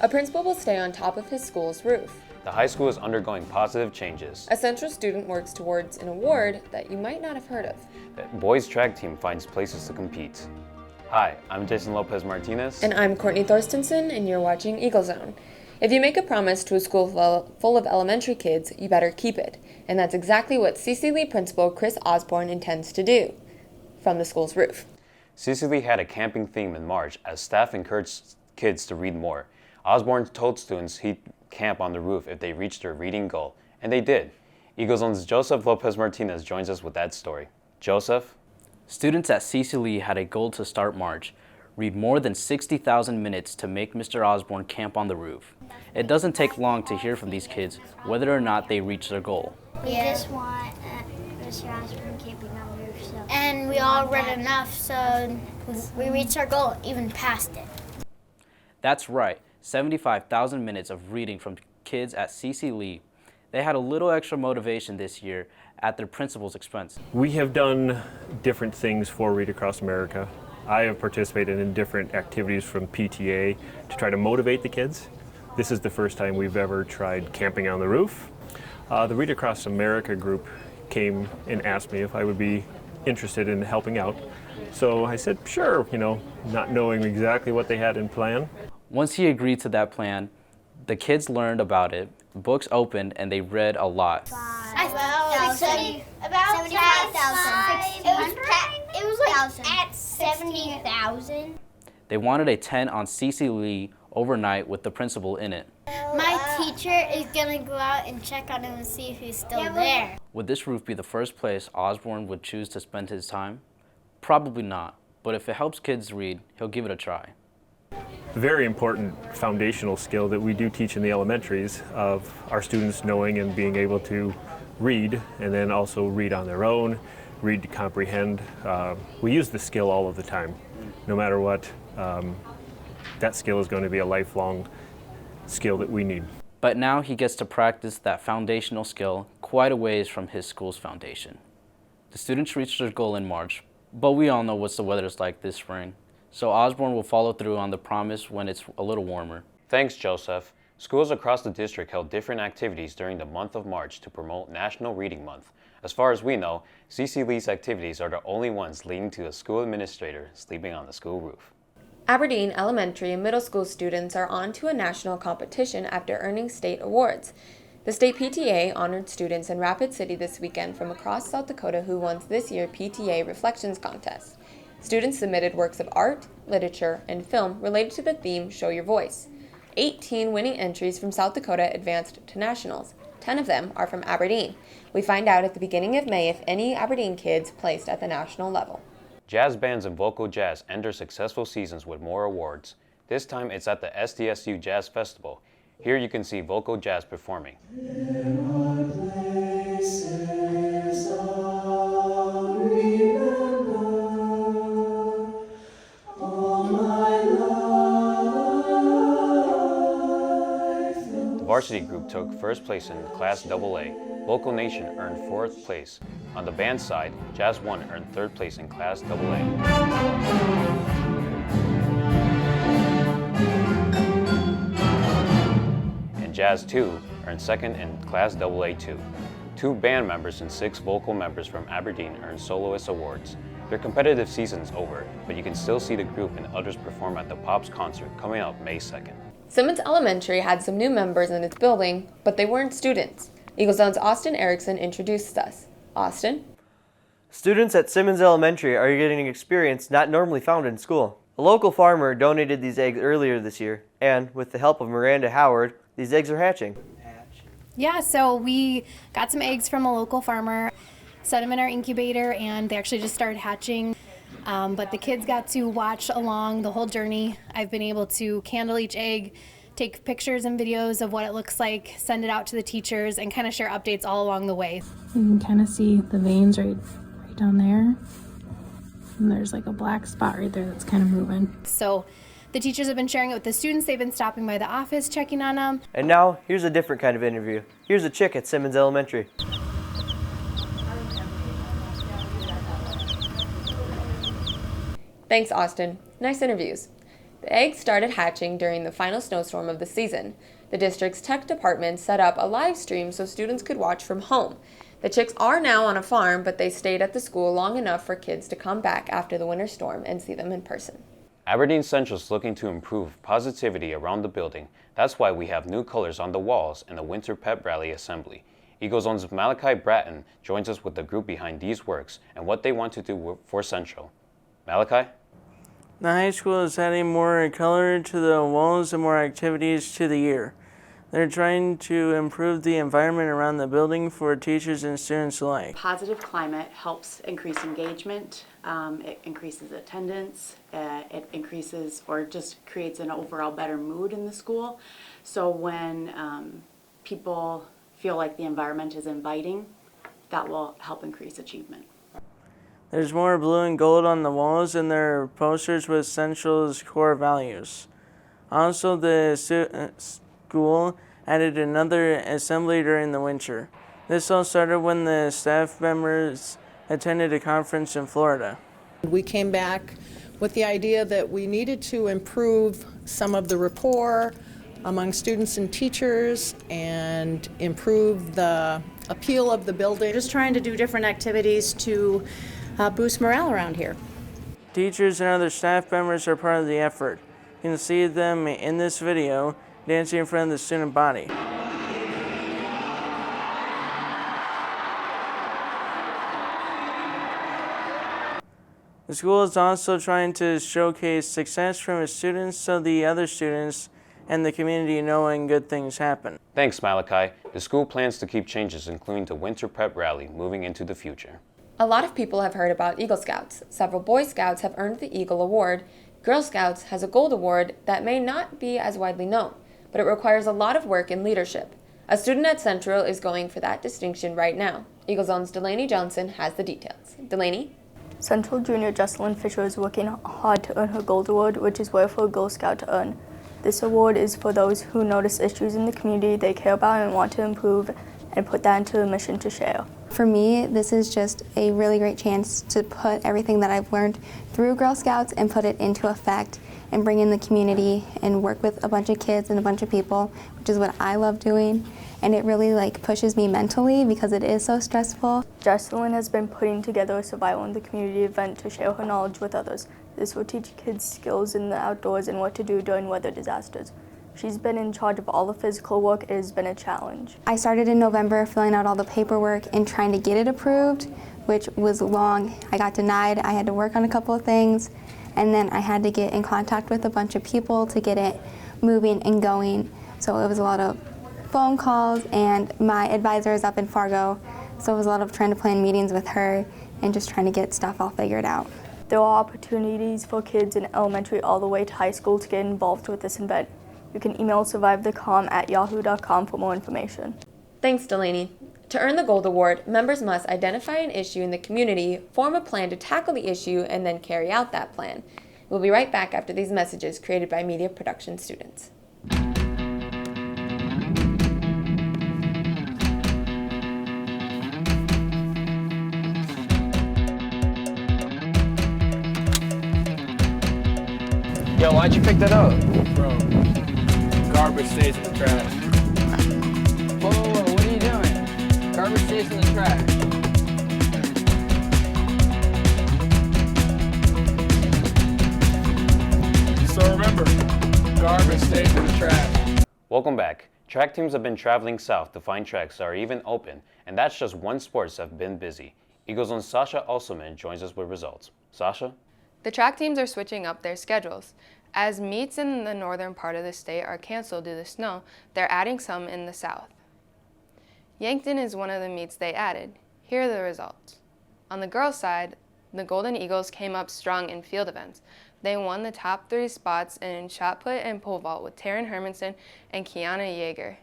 A principal will stay on top of his school's roof. The high school is undergoing positive changes. A central student works towards an award that you might not have heard of. The boys track team finds places to compete. Hi, I'm Jason Lopez Martinez. And I'm Courtney Thorstensen, and you're watching Eagle Zone. If you make a promise to a school full of elementary kids, you better keep it. And that's exactly what C.C. Lee principal Chris Osborne intends to do from the school's roof. C.C. Lee had a camping theme in March as staff encouraged kids to read more. Osborne told students he'd camp on the roof if they reached their reading goal, and they did. Eagle Zone's Joseph Lopez Martinez joins us with that story. Joseph? Students at C.C. Lee had a goal to start March: read more than 60,000 minutes to make Mr. Osborne camp on the roof. It doesn't take long to hear from these kids whether or not they reach their goal. We just want Mr. Osborne camping on the roof. So. And we all read enough, so we reached our goal, even past it. That's right, 75,000 minutes of reading from kids at C.C. Lee. They had a little extra motivation this year at their principal's expense. We have done different things for Read Across America. I have participated in different activities from PTA to try to motivate the kids. This is the first time we've ever tried camping on the roof. The Read Across America group came and asked me if I would be interested in helping out. So I said, sure, not knowing exactly what they had in plan. Once he agreed to that plan, the kids learned about it, books opened, and they read a lot. About 75,000. It was like at 70,000. They wanted a tent on C.C. Lee overnight with the principal in it. My teacher is gonna go out and check on him and see if he's still there. Would this roof be the first place Osborne would choose to spend his time? Probably not, but if it helps kids read, he'll give it a try. A very important foundational skill that we do teach in the elementaries of our students knowing and being able to read, and then also read on their own, read to comprehend. We use the skill all of the time. No matter what, that skill is going to be a lifelong skill that we need. But now he gets to practice that foundational skill quite a ways from his school's foundation. The students reached their goal in March, but we all know what the weather's like this spring. So Osborne will follow through on the promise when it's a little warmer. Thanks, Joseph. Schools across the district held different activities during the month of March to promote National Reading Month. As far as we know, C.C. Lee's activities are the only ones leading to a school administrator sleeping on the school roof. Aberdeen elementary and middle school students are on to a national competition after earning state awards. The state PTA honored students in Rapid City this weekend from across South Dakota who won this year's PTA Reflections Contest. Students submitted works of art, literature, and film related to the theme Show Your Voice. 18 winning entries from South Dakota advanced to nationals. 10 of them are from Aberdeen. We find out at the beginning of May if any Aberdeen kids placed at the national level. Jazz bands and vocal jazz end their successful seasons with more awards. This time it's at the SDSU Jazz Festival. Here you can see vocal jazz performing. The varsity group took first place in Class AA. Vocal Nation earned fourth place. On the band side, Jazz 1 earned third place in Class AA. And Jazz 2 earned second in Class AA2. 2 band members and 6 vocal members from Aberdeen earned soloist awards. Their competitive season's over, but you can still see the group and others perform at the Pops concert coming up May 2nd. Simmons Elementary had some new members in its building, but they weren't students. Eagle Zone's Austin Erickson introduced us. Austin? Students at Simmons Elementary are getting an experience not normally found in school. A local farmer donated these eggs earlier this year, and with the help of Miranda Howard, these eggs are hatching. Yeah, so we got some eggs from a local farmer, set them in our incubator, and they actually just started hatching. But the kids got to watch along the whole journey. I've been able to candle each egg, take pictures and videos of what it looks like, send it out to the teachers, and kind of share updates all along the way. You can kind of see the veins right down there. And there's like a black spot right there that's kind of moving. So the teachers have been sharing it with the students. They've been stopping by the office, checking on them. And now, here's a different kind of interview. Here's a chick at Simmons Elementary. Thanks, Austin. Nice interviews. The eggs started hatching during the final snowstorm of the season. The district's tech department set up a live stream so students could watch from home. The chicks are now on a farm, but they stayed at the school long enough for kids to come back after the winter storm and see them in person. Aberdeen Central is looking to improve positivity around the building. That's why we have new colors on the walls and the Winter Pep Rally Assembly. Eagle Zone's Malachi Bratton joins us with the group behind these works and what they want to do for Central. Malachi? The high school is adding more color to the walls and more activities to the year. They're trying to improve the environment around the building for teachers and students alike. Positive climate helps increase engagement, it increases attendance, it increases or just creates an overall better mood in the school. So when people feel like the environment is inviting, that will help increase achievement. There's more blue and gold on the walls and there are posters with Central's core values. Also, the school added another assembly during the winter. This all started when the staff members attended a conference in Florida. We came back with the idea that we needed to improve some of the rapport among students and teachers and improve the appeal of the building. Just trying to do different activities to boost morale around here. Teachers and other staff members are part of the effort. You can see them in this video dancing in front of the student body. The school is also trying to showcase success from its students so the other students and the community know when good things happen. Thanks, Malachi. The school plans to keep changes, including the Winter Prep Rally, moving into the future. A lot of people have heard about Eagle Scouts. Several Boy Scouts have earned the Eagle Award. Girl Scouts has a Gold Award that may not be as widely known, but it requires a lot of work and leadership. A student at Central is going for that distinction right now. Eagle Zone's Delaney Johnson has the details. Delaney? Central Junior Jocelyn Fisher is working hard to earn her Gold Award, which is rare for a Girl Scout to earn. This award is for those who notice issues in the community they care about and want to improve and put that into a mission to share. For me, this is just a really great chance to put everything that I've learned through Girl Scouts and put it into effect and bring in the community and work with a bunch of kids and a bunch of people, which is what I love doing. And it really pushes me mentally because it is so stressful. Jocelyn has been putting together a survival in the community event to share her knowledge with others. This will teach kids skills in the outdoors and what to do during weather disasters. She's been in charge of all the physical work. It has been a challenge. I started in November filling out all the paperwork and trying to get it approved, which was long. I got denied. I had to work on a couple of things, and then I had to get in contact with a bunch of people to get it moving and going. So it was a lot of phone calls, and my advisor is up in Fargo, so it was a lot of trying to plan meetings with her and just trying to get stuff all figured out. There are opportunities for kids in elementary all the way to high school to get involved with this event. You can email survivethecalm@yahoo.com for more information. Thanks, Delaney. To earn the Gold Award, members must identify an issue in the community, form a plan to tackle the issue, and then carry out that plan. We'll be right back after these messages created by media production students. Yo, why'd you pick that up? Bro, garbage stays in the trash. Whoa, what are you doing? Garbage stays in the trash. So remember, garbage stays in the trash. Welcome back. Track teams have been traveling south to find tracks that are even open, and that's just one sports that have been busy. Eagles' own Sasha Ulselman joins us with results. Sasha? The track teams are switching up their schedules. As meets in the northern part of the state are canceled due to snow, they're adding some in the south. Yankton is one of the meets they added. Here are the results. On the girls' side, the Golden Eagles came up strong in field events. They won the top 3 spots in shot put and pole vault with Taryn Hermanson and Kiana Yeager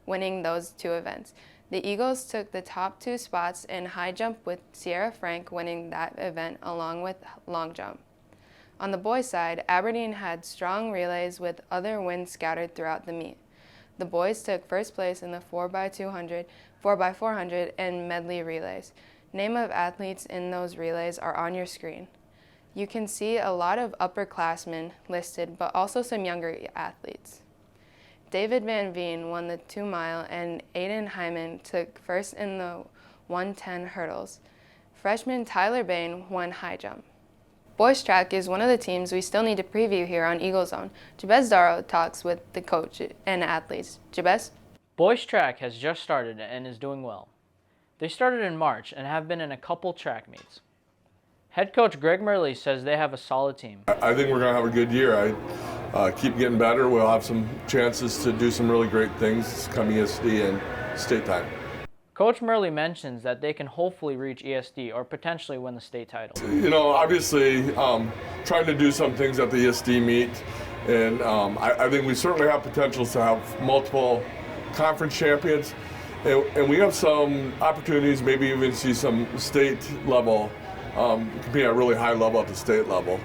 winning those 2 events. The Eagles took the top 2 spots in high jump with Sierra Frank winning that event along with long jump. On the boys' side, Aberdeen had strong relays with other wins scattered throughout the meet. The boys took first place in the 4x200, 4x400, and medley relays. Name of athletes in those relays are on your screen. You can see a lot of upperclassmen listed, but also some younger athletes. David Van Veen won the 2-mile and Aiden Hyman took first in the 110 hurdles. Freshman Tyler Bain won high jump. Boys track is one of the teams we still need to preview here on Eagle Zone. Jabez Darrow talks with the coach and athletes. Jabez? Boys track has just started and is doing well. They started in March and have been in a couple track meets. Head coach Greg Murley says they have a solid team. I think we're going to have a good year. I keep getting better. We'll have some chances to do some really great things come ESD and state time. Coach Murley mentions that they can hopefully reach ESD or potentially win the state title. You know, obviously, trying to do some things at the ESD meet, and I think we certainly have potentials to have multiple conference champions, and we have some opportunities, maybe even see some state level, compete at a really high level at the state level.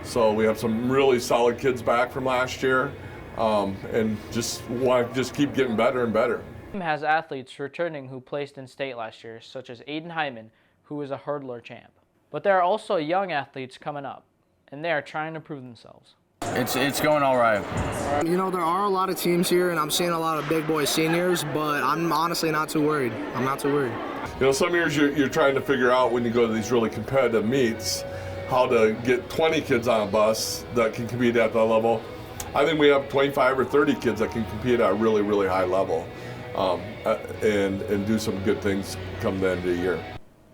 So we have some really solid kids back from last year, and just want to keep getting better and better. Has athletes returning who placed in state last year, such as Aiden Hyman, who is a hurdler champ. But there are also young athletes coming up, and they are trying to prove themselves. It's going all right. You know, there are a lot of teams here, and I'm seeing a lot of big boy seniors, but I'm honestly not too worried. I'm not too worried. You know, some years you're trying to figure out when you go to these really competitive meets how to get 20 kids on a bus that can compete at that level. I think we have 25 or 30 kids that can compete at a really, really high level. And do some good things come the end of the year.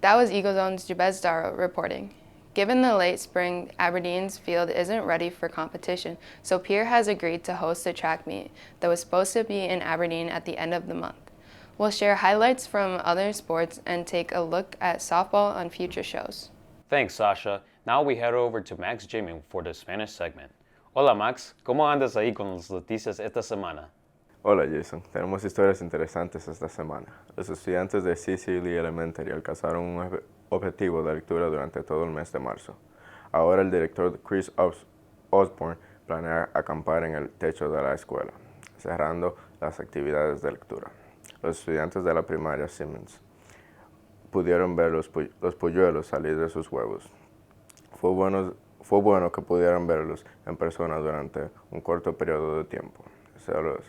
That was Eagle Zone's Jabez Darrow reporting. Given the late spring, Aberdeen's field isn't ready for competition, so Pierre has agreed to host a track meet that was supposed to be in Aberdeen at the end of the month. We'll share highlights from other sports and take a look at softball on future shows. Thanks, Sasha. Now we head over to Max Jimmy for the Spanish segment. Hola, Max. ¿Cómo andas ahí con las noticias esta semana? Hola Jason, tenemos historias interesantes esta semana. Los estudiantes de CC Elementary alcanzaron un objetivo de lectura durante todo el mes de marzo. Ahora el director Chris Osborne planea acampar en el techo de la escuela, cerrando las actividades de lectura. Los estudiantes de la primaria Simmons pudieron ver los polluelos salir de sus huevos. Fue bueno que pudieran verlos en persona durante un corto periodo de tiempo.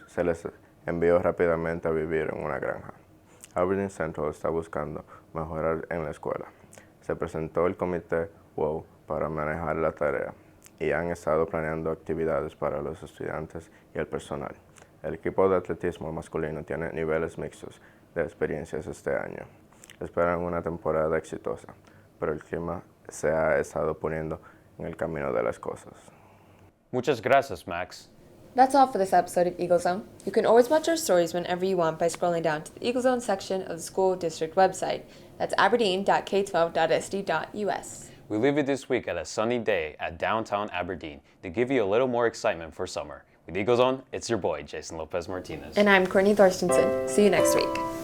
Se les envió rápidamente a vivir en una granja. Aberdeen Central está buscando mejorar en la escuela. Se presentó el comité WOW para manejar la tarea y han estado planeando actividades para los estudiantes y el personal. El equipo de atletismo masculino tiene niveles mixtos de experiencias este año. Esperan una temporada exitosa, pero el clima se ha estado poniendo en el camino de las cosas. Muchas gracias, Max. That's all for this episode of Eagle Zone. You can always watch our stories whenever you want by scrolling down to the Eagle Zone section of the school district website. That's aberdeen.k12.sd.us. We leave you this week at a sunny day at downtown Aberdeen to give you a little more excitement for summer. With Eagle Zone, it's your boy, Jason Lopez Martinez. And I'm Courtney Thorstensen. See you next week.